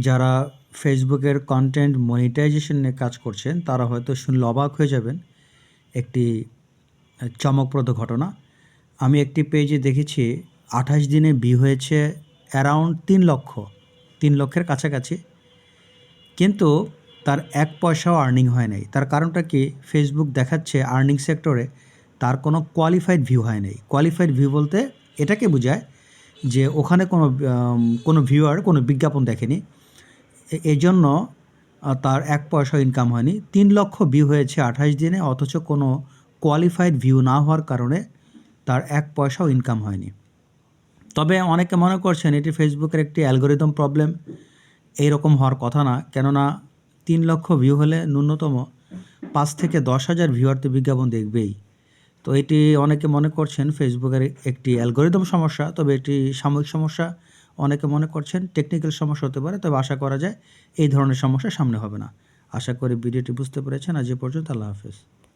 যারা ফেসবুকের content monetization নিয়ে কাজ করছেন তারা হয়তো শুনলে অবাক হয়ে যাবেন। একটি চমকপ্রদ ঘটনা। আমি একটি পেজে দেখেছি ২৮ দিনে ভিউ হয়েছে অ্যারাউন্ড ৩ লক্ষ, ৩ লক্ষের কাছাকাছি। কিন্তু তার ১ পয়সাও আর্নিং হয় নাই। তার কারণটা কি? ফেসবুক দেখাচ্ছে আর্নিং সেক্টরে তার কোনো কোয়ালিফাইড ভিউ হয় নাই। কোয়ালিফাইড ভিউ বলতে এটাকে বোঝায় যে ওখানে কোনো ভিউয়ার কোনো বিজ্ঞাপন দেখেনি। এজন্য তার ১ পয়সাও ইনকাম হয়নি। ৩ লক্ষ ভিউ হয়েছে ২৮ দিনে, অথচ কোনো কোয়ালিফাইড ভিউ না হওয়ার কারণে তার ১ পয়সাও ইনকাম হয়নি। তবে অনেকে মনে করছেন এটি ফেসবুকের একটি অ্যালগরিদম প্রবলেম। এইরকম হওয়ার কথা না, কেননা ৩ লক্ষ ভিউ হলে ন্যূনতম ৫ থেকে ১০,০০০ ভিউয়ার তো বিজ্ঞাপন দেখবেই। তো এটি অনেকে মনে করছেন ফেসবুকের একটি অ্যালগরিদম সমস্যা, তবে এটি সাময়িক সমস্যা। অনেকে মনে করছেন টেকনিক্যাল সমস্যা হতে পারে, তবে আশা করা যায় এই ধরনের সমস্যা সামনে হবে না। আশা করি ভিডিওটি বুঝতে পেরেছেন। আজ এ পর্যন্ত। আল্লাহ হাফেজ।